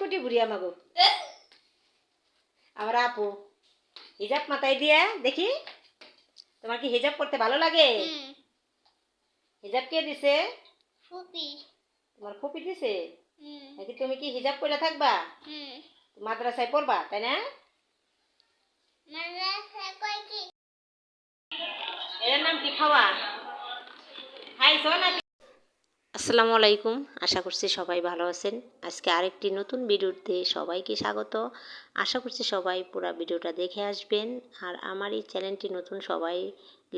কুটি বুড়ি আমাগো আমার আপু হিজাব মাথায় দিয়া দেখি তোমার কি হিজাব করতে ভালো লাগে? হিজাব কে দিছে? ফুপি। তোমার ফুপি দিছে? নাকি তুমি কি হিজাব পরে থাকবা? মাদ্রাসায় পড়বা তাই না? এর নাম কি খাওয়া? খাইছো নাকি? আসসালামু আলাইকুম, আশা করছি সবাই ভালো আছেন। আজকে আরেকটি নতুন ভিডিওতে সবাইকে স্বাগত। আশা করছি সবাই পুরো ভিডিওটা দেখে আসবেন। আর আমার এই চ্যানেলটি নতুন, সবাই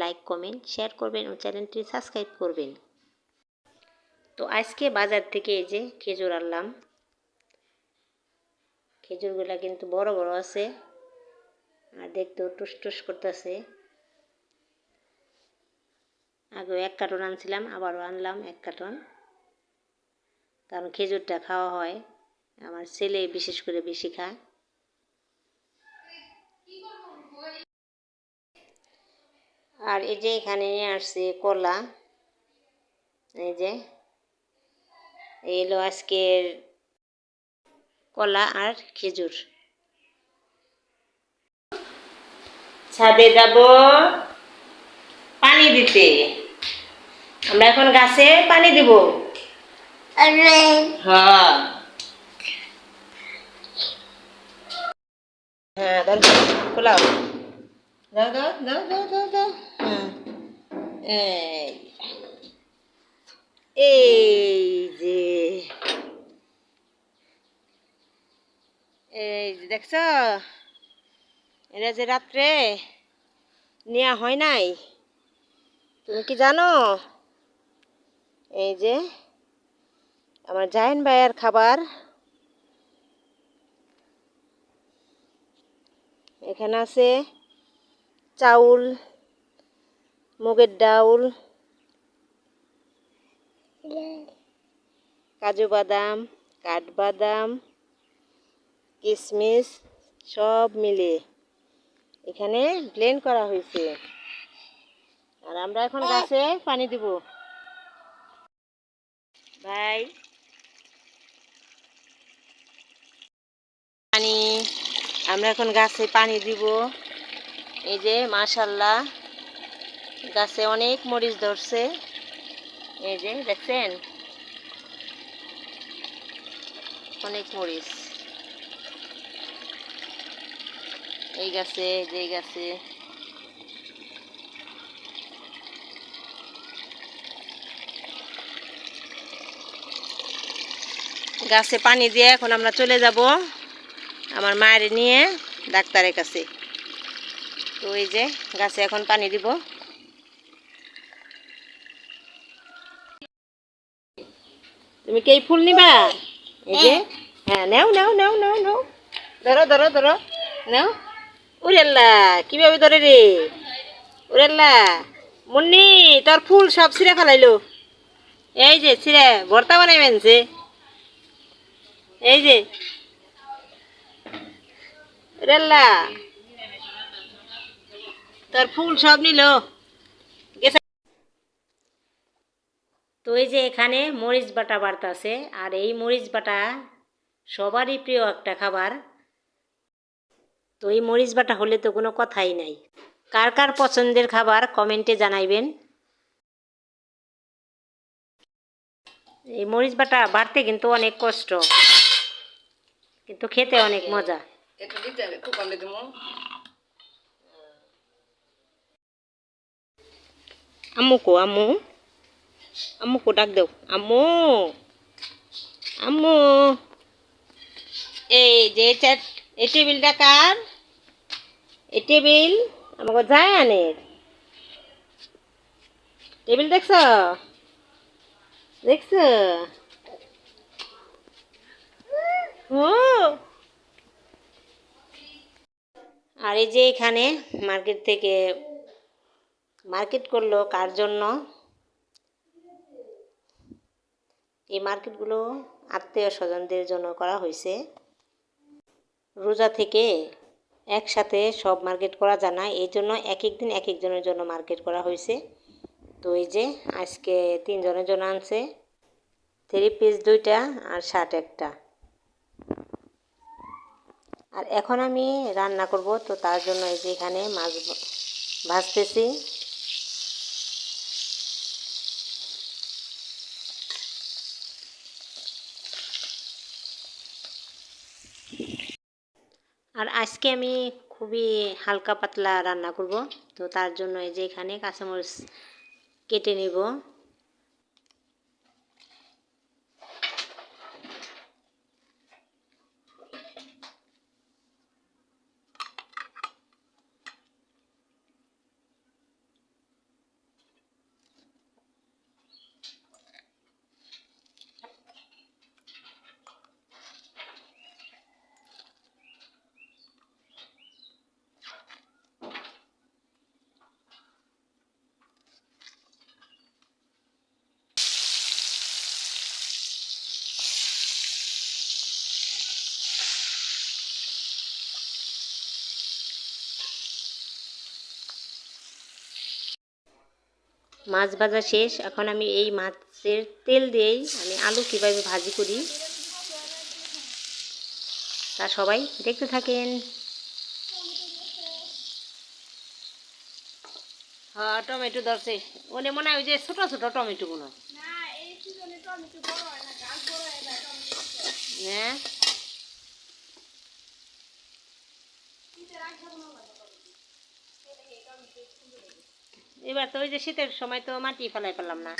লাইক কমেন্ট শেয়ার করবেন ও চ্যানেলটি সাবস্ক্রাইব করবেন। তো আজকে বাজার থেকে এই যে খেজুর আনলাম। খেজুরগুলা কিন্তু বড় বড় আছে আর দেখতেও টুস টুস করতেছে। আগেও 1 কার্টন আনছিলাম, আবারও আনলাম 1 কার্টন, কারণ খেজুরটা খাওয়া হয়, আমার ছেলে বিশেষ করে বেশি খায়। আর এই যে এখানে নিয়ে আসছে কলা, এই যে এই হলো আজকের কলা আর খেজুর। ছাদে যাব পানি দিতে। আমরা এখন গাছে পানি দিব। হ্যাঁ হ্যাঁ, খোলাও, দাও দাও দাও দাও দাও দাও। হ্যাঁ, এই যে দেখছ, এটা যে রাত্রে নেওয়া হয় নাই, তুমি কি জানো? এই যে আমার জায়েন ভাইয়ের খাবার, এখানে আছে চাউল, মুগের ডাউল, কাজু বাদাম, কাঠবাদাম, কিশমিশ সব মিলে এখানে ব্লেন্ড করা হয়েছে। আর আমরা এখন গাছে পানি দিব। ভাই পানি, আমরা এখন গাছে পানি দিব। এই যে মাশাআল্লাহ, গাছে অনেক মরিচ ধরছে, এই যে দেখছেন অনেক মরিচ এই গাছে, যে গাছে। গাছে পানি দিয়ে এখন আমরা চলে যাব আমার মায়ের নিয়ে ডাক্তারের কাছে। তো এই যে গাছে এখন পানি দিব। তুমি কি এই ফুল নিবা? এই যে হ্যাঁ, নাও নাও নাও নাও নাও, ধরো ধরো ধরো, নাও। উরেল্লা কিভাবে ধরে রে, উরেল্লা মুন্নি, তোর ফুল সব ছিঁড়ে ফেলাইলো। এই যে ছিঁড়ে ভর্তা বানাই মেনছে, এই যে উরেল্লা তোর ফুল সব নিল। তো এই যে এখানে মরিচ বাটা বাড়তাছে, আর এই মরিচ বাটা সবারই প্রিয় একটা খাবার। তো এই মরিচ বাটা হলে তো কোনো কথাই নাই। কার কার পছন্দের খাবার কমেন্টে জানাইবেন। এই মরিচ বাটা বাড়তে কিন্তু অনেক কষ্ট, কিন্তু খেতে অনেক মজা। আম্মু কো, আম্মু, আম্মু কো ডাক দেও, আম্মু, আম্মু। এই যে এই টেবিলটা কার? এই টেবিল আমাকে জায়ানের টেবিল, দেখছ দেখছ? ও, আর এই যে এখানে মার্কেট থেকে মার্কেট করলো কার জন্য? এই মার্কেটগুলো আত্মীয় স্বজনদের জন্য করা হয়েছে। রোজা থেকে একসাথে সব মার্কেট করা যায় না, এই জন্য এক এক দিন এক একজনের জন্য মার্কেট করা হয়েছে। তো এই যে আজকে 3 জনের জন্য আনছে 3 পিস 2টা আর শার্ট একটা। আর এখন আমি রান্না করব, তো তার জন্য এই যে এখানে মাছ ভাজতেছি। আর আজকে আমি খুবই হালকা পাতলা রান্না করব, তো তার জন্য এই যে এখানে কাঁচামরিচ কেটে নেব। মাছ ভাজা শেষ, এখন আমি এই মাছের তেল দিয়েই আমি আলু কীভাবে ভাজি করি তা সবাই দেখতে থাকেন। হ্যাঁ, টমেটো ধরছে, ওনে মনে হয় ওই যে ছোট ছোট টমেটো গুলো। হ্যাঁ, এবার তো ওই যে শীতের সময় তো মাটি ফেলাই পেলাম না।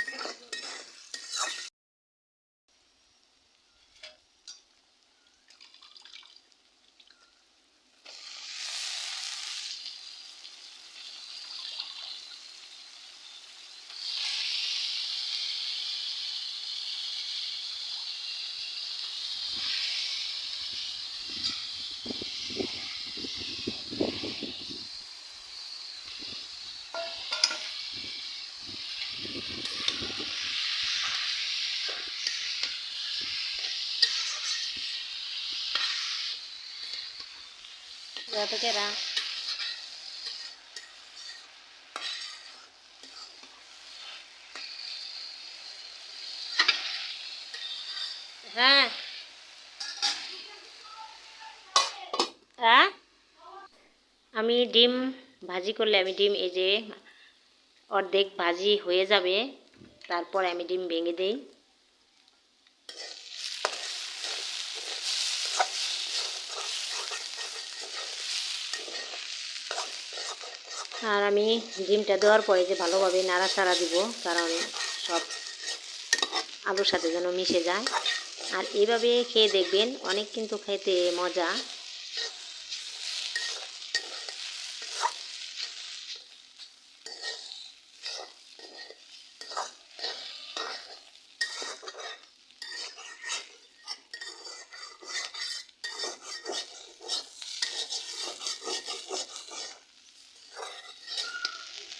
কেরা হ্যাঁ হ্যাঁ, আমি ডিম ভাজি করলে আমি ডিম এই যে অর্ধেক ভাজি হয়ে যাবে, তারপরে আমি ডিম ভেঙে দিই। আর আমি ডিমটা দেওয়ার পরে যে ভালোভাবে নাড়াচাড়া দিব, কারণ সব আলুর সাথে যেন মিশে যায়। আর এইভাবে খেয়ে দেখবেন, অনেক কিন্তু খেতে মজা।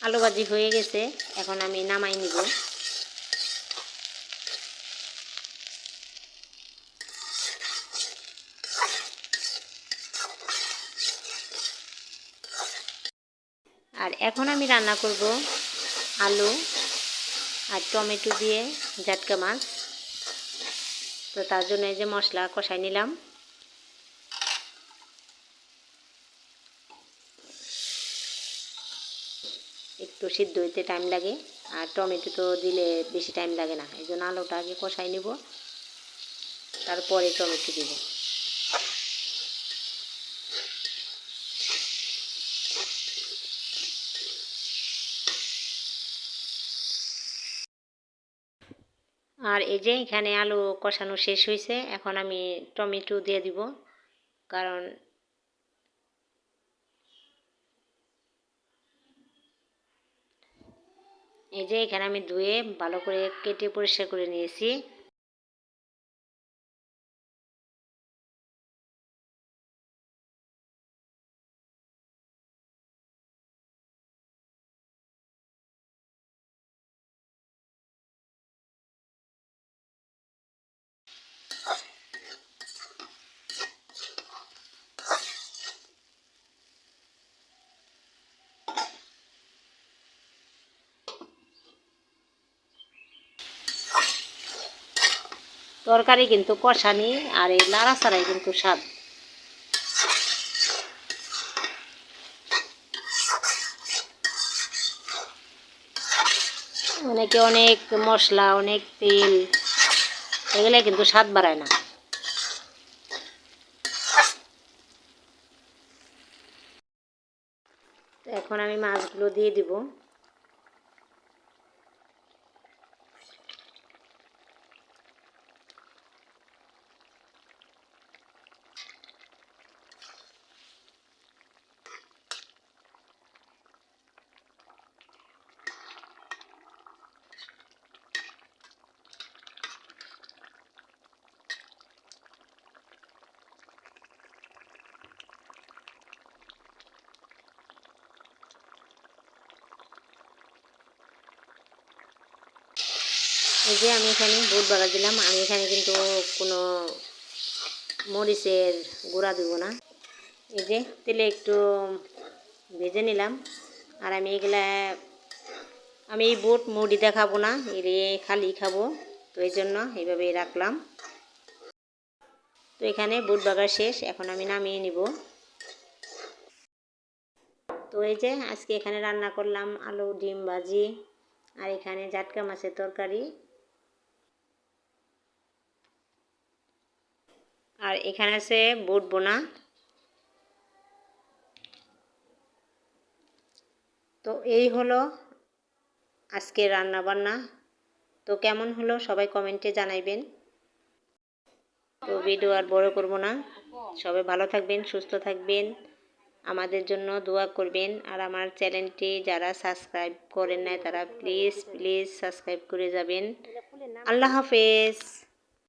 আলু ভাজি হয়ে গেছে, এখন আমি নামাই নিব। আর এখন আমি রান্না করব আলু আর টমেটো দিয়ে জাটকা মাছ, তো তার জন্য এই যে মশলা কষাই নিলাম। একটু সিদ্ধ হইতে টাইম লাগে, আর টমেটো তো দিলে বেশি টাইম লাগে না, এই জন্য আলুটা আগে কষাই নিব, তারপরে টমেটো দিব। আর এই যে এখানে আলু কষানো শেষ হয়েছে, এখন আমি টমেটো দিয়ে দিব, কারণ এই যে এখানে আমি ধুয়ে ভালো করে কেটে পরিষ্কার করে নিয়েছি। তরকারি কিন্তু কষানি, আর এই নাড়াচাড়াই কিন্তু স্বাদ। অনেকে অনেক মশলা, অনেক তেল, এগুলো কিন্তু স্বাদ বাড়ায় না। তো এখন আমি মাছগুলো দিয়ে দিব। এই যে আমি এখানে বুট বাগার দিলাম। আমি এখানে কিন্তু কোনো মরিচের গুঁড়া দেব না। এই যে তেলে একটু ভেজে নিলাম। আর আমি এই বুট মুড়িতে খাবো না, এর খালি খাবো, তো এই জন্য এইভাবে রাখলাম। তো এখানে বুট বাগার শেষ, এখন আমি নামিয়ে নিব। তো এই যে আজকে এখানে রান্না করলাম আলু ডিম ভাজি, আর এখানে জাটকা মাছের তরকারি, আর এখানে আছে বুট বোনা। তো এই হলো আজকে রান্না বান্না। তো কেমন হলো সবাই কমেন্টে জানাইবেন। তো ভিডিও আর বড় করব না, সবাই ভালো থাকবেন, সুস্থ থাকবেন, আমাদের জন্য দোয়া করবেন। আর আমার চ্যানেলটি যারা সাবস্ক্রাইব করেন নাই তারা প্লিজ প্লিজ সাবস্ক্রাইব করে যাবেন। আল্লাহ হাফেজ।